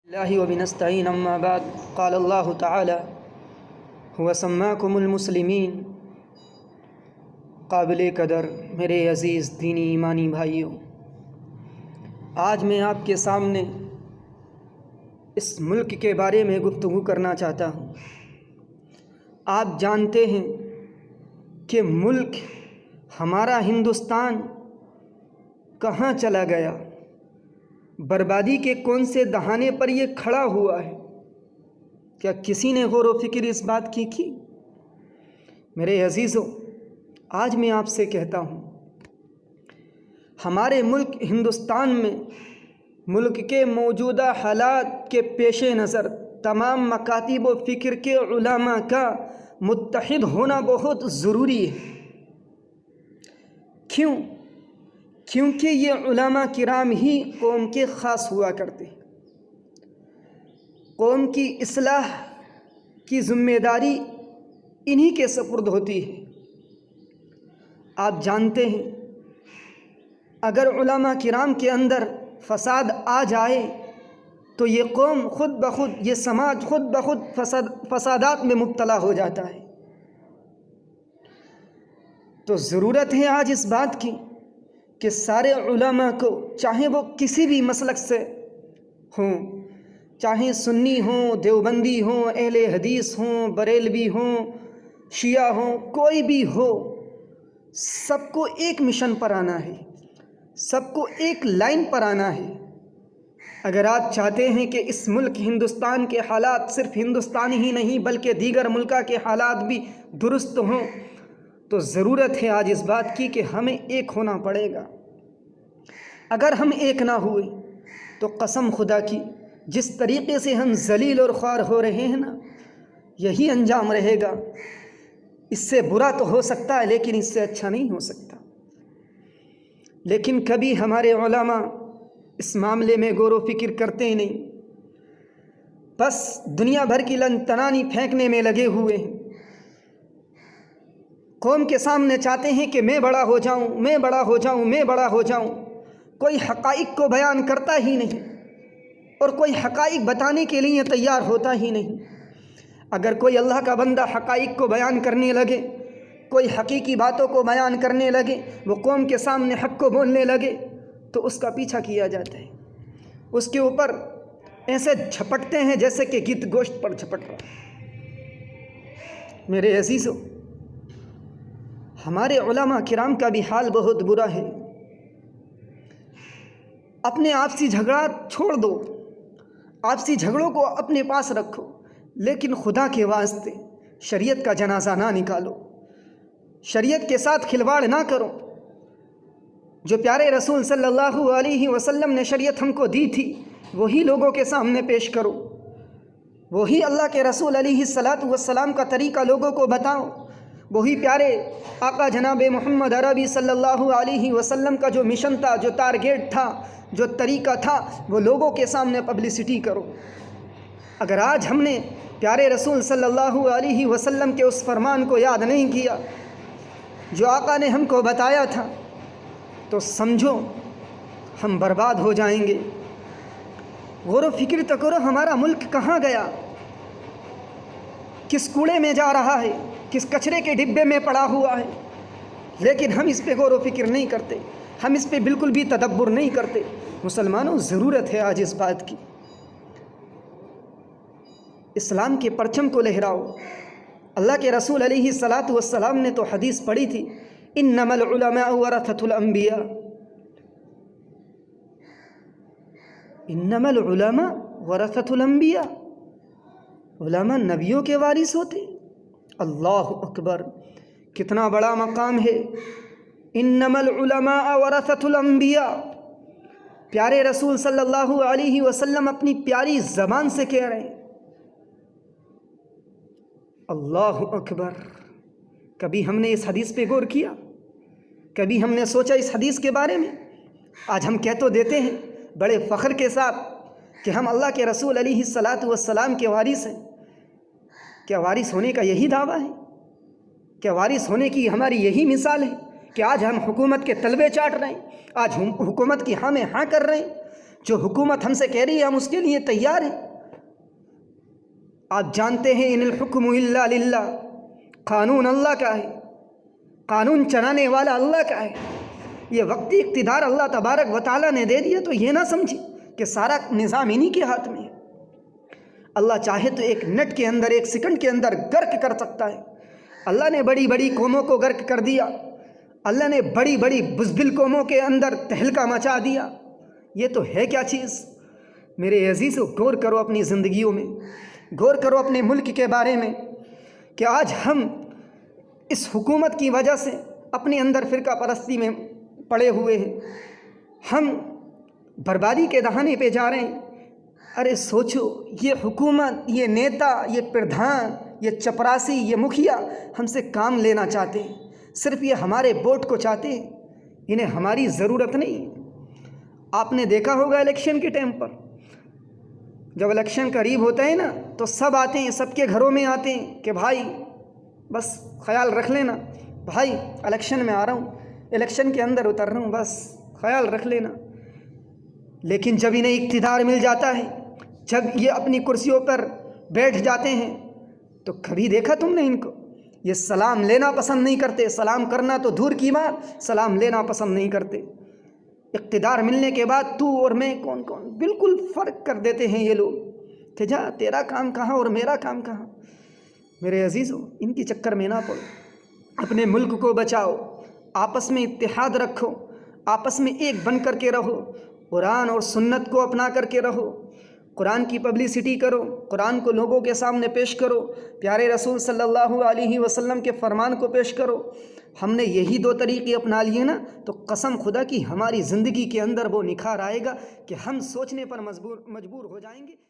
اللہ وبنستعین اما بعد قال اللہ تعالی هو سماکم المسلمین۔ قابل قدر میرے عزیز دینی ایمانی بھائیوں، آج میں آپ کے سامنے اس ملک کے بارے میں گفتگو کرنا چاہتا ہوں۔ آپ جانتے ہیں کہ ملک ہمارا ہندوستان کہاں چلا گیا، بربادی کے کون سے دہانے پر یہ کھڑا ہوا ہے؟ کیا کسی نے غور و فکر اس بات کی؟ میرے عزیزوں، آج میں آپ سے کہتا ہوں، ہمارے ملک ہندوستان میں ملک کے موجودہ حالات کے پیش نظر تمام مکاتب و فکر کے علماء کا متحد ہونا بہت ضروری ہے۔ کیوں؟ کیونکہ یہ علماء کرام ہی قوم کے خاص ہوا کرتے ہیں۔ قوم کی اصلاح کی ذمہ داری انہی کے سپرد ہوتی ہے۔ آپ جانتے ہیں، اگر علماء کرام کے اندر فساد آ جائے تو یہ قوم خود بخود، یہ سماج خود بخود فسادات میں مبتلا ہو جاتا ہے۔ تو ضرورت ہے آج اس بات کی کہ سارے علماء کو، چاہے وہ کسی بھی مسلک سے ہوں، چاہے سنی ہوں، دیوبندی ہوں، اہل حدیث ہوں، بریلوی ہوں، شیعہ ہوں، کوئی بھی ہو، سب کو ایک مشن پر آنا ہے، سب کو ایک لائن پر آنا ہے۔ اگر آپ چاہتے ہیں کہ اس ملک ہندوستان کے حالات صرف ہندوستان ہی نہیں بلکہ دیگر ملکوں کے حالات بھی درست ہوں، تو ضرورت ہے آج اس بات کی کہ ہمیں ایک ہونا پڑے گا۔ اگر ہم ایک نہ ہوئے تو قسم خدا کی، جس طریقے سے ہم ذلیل اور خوار ہو رہے ہیں نا، یہی انجام رہے گا۔ اس سے برا تو ہو سکتا ہے لیکن اس سے اچھا نہیں ہو سکتا۔ لیکن کبھی ہمارے علماء اس معاملے میں غور و فکر کرتے ہی نہیں، بس دنیا بھر کی لن تنانی پھینکنے میں لگے ہوئے ہیں۔ قوم کے سامنے چاہتے ہیں کہ میں بڑا ہو جاؤں، میں بڑا ہو جاؤں، میں بڑا ہو جاؤں۔ کوئی حقائق کو بیان کرتا ہی نہیں اور کوئی حقائق بتانے کے لیے تیار ہوتا ہی نہیں۔ اگر کوئی اللہ کا بندہ حقائق کو بیان کرنے لگے، کوئی حقیقی باتوں کو بیان کرنے لگے، وہ قوم کے سامنے حق کو بولنے لگے تو اس کا پیچھا کیا جاتا ہے، اس کے اوپر ایسے جھپٹتے ہیں جیسے کہ گدھ گوشت پر جھپٹ رہا۔ میرے عزیزوں، ہمارے علماء کرام کا بھی حال بہت برا ہے۔ اپنے آپسی جھگڑا چھوڑ دو، آپسی جھگڑوں کو اپنے پاس رکھو، لیکن خدا کے واسطے شریعت کا جنازہ نہ نکالو، شریعت کے ساتھ کھلواڑ نہ کرو۔ جو پیارے رسول صلی اللہ علیہ وسلم نے شریعت ہم کو دی تھی وہی لوگوں کے سامنے پیش کرو، وہی اللہ کے رسول علیہ السلام کا طریقہ لوگوں کو بتاؤ، وہی پیارے آقا جناب محمد عربی صلی اللہ علیہ وسلم کا جو مشن تھا، جو ٹارگیٹ تھا، جو طریقہ تھا، وہ لوگوں کے سامنے پبلسٹی کرو۔ اگر آج ہم نے پیارے رسول صلی اللہ علیہ وسلم کے اس فرمان کو یاد نہیں کیا جو آقا نے ہم کو بتایا تھا، تو سمجھو ہم برباد ہو جائیں گے۔ غور و فکر تو کرو، ہمارا ملک کہاں گیا، کس کوڑے میں جا رہا ہے، کس کچرے کے ڈبے میں پڑا ہوا ہے۔ لیکن ہم اس پہ غور و فکر نہیں کرتے، ہم اس پہ بالکل بھی تدبر نہیں کرتے۔ مسلمانوں، ضرورت ہے آج اس بات کی، اسلام کے پرچم کو لہراؤ۔ اللہ کے رسول علیہ السلام نے تو حدیث پڑھی تھی، انما العلماء ورثۃ الانبیاء، انما العلماء ورثۃ الانبیاء، علماء نبیوں کے وارث ہوتے۔ اللہ اکبر، کتنا بڑا مقام ہے۔ انما العلماء ورثۃ الانبیاء، پیارے رسول صلی اللہ علیہ وسلم اپنی پیاری زبان سے کہہ رہے ہیں۔ اللہ اکبر، کبھی ہم نے اس حدیث پہ غور کیا؟ کبھی ہم نے سوچا اس حدیث کے بارے میں؟ آج ہم کہہ تو دیتے ہیں بڑے فخر کے ساتھ کہ ہم اللہ کے رسول علیہ السلام کے وارث ہیں۔ کیا وارث ہونے کا یہی دعویٰ ہے؟ کیا وارث ہونے کی ہماری یہی مثال ہے کہ آج ہم حکومت کے تلوے چاٹ رہے ہیں، آج ہم حکومت کی ہاں میں ہاں کر رہے ہیں؟ جو حکومت ہم سے کہہ رہی ہے ہم اس کے لیے تیار ہیں۔ آپ جانتے ہیں ان الحکم الا للہ، قانون اللہ کا ہے، قانون چلانے والا اللہ کا ہے۔ یہ وقتی اقتدار اللہ تبارک و تعالیٰ نے دے دیا تو یہ نہ سمجھے کہ سارا نظام انہی کے ہاتھ میں ہے۔ اللہ چاہے تو ایک منٹ کے اندر، ایک سیکنڈ کے اندر غرق کر سکتا ہے۔ اللہ نے بڑی بڑی قوموں کو غرق کر دیا، اللہ نے بڑی بڑی بزدل قوموں کے اندر تہلکہ مچا دیا۔ یہ تو ہے کیا چیز؟ میرے عزیزو، غور کرو اپنی زندگیوں میں، غور کرو اپنے ملک کے بارے میں کہ آج ہم اس حکومت کی وجہ سے اپنے اندر فرقہ پرستی میں پڑے ہوئے ہیں، ہم بربادی کے دہانے پہ جا رہے ہیں۔ ارے سوچو، یہ حکومت، یہ نیتا، یہ پردھان، یہ چپراسی، یہ مکھیا ہم سے کام لینا چاہتے ہیں، صرف یہ ہمارے ووٹ کو چاہتے ہیں، انہیں ہماری ضرورت نہیں۔ آپ نے دیکھا ہوگا الیکشن کے ٹائم پر جب الیکشن قریب ہوتا ہے نا تو سب آتے ہیں، سب کے گھروں میں آتے ہیں کہ بھائی بس خیال رکھ لینا، بھائی الیکشن میں آ رہا ہوں، الیکشن کے اندر اتر رہا ہوں، بس خیال رکھ لینا۔ لیکن جب انہیں اقتدار مل جاتا ہے، جب یہ اپنی کرسیوں پر بیٹھ جاتے ہیں تو کبھی دیکھا تم نے ان کو؟ یہ سلام لینا پسند نہیں کرتے، سلام کرنا تو دور کی بات، سلام لینا پسند نہیں کرتے۔ اقتدار ملنے کے بعد تو اور میں کون کون، بالکل فرق کر دیتے ہیں یہ لوگ کہ جا تیرا کام کہاں اور میرا کام کہاں۔ میرے عزیزو، ان کی چکر میں نہ پڑو، اپنے ملک کو بچاؤ، آپس میں اتحاد رکھو، آپس میں ایک بن کر کے رہو، قرآن اور سنت کو اپنا کر کے رہو، قرآن کی پبلسٹی کرو، قرآن کو لوگوں کے سامنے پیش کرو، پیارے رسول صلی اللہ علیہ وسلم کے فرمان کو پیش کرو۔ ہم نے یہی دو طریقے اپنا لیے نا تو قسم خدا کی ہماری زندگی کے اندر وہ نکھار آئے گا کہ ہم سوچنے پر مجبور ہو جائیں گے۔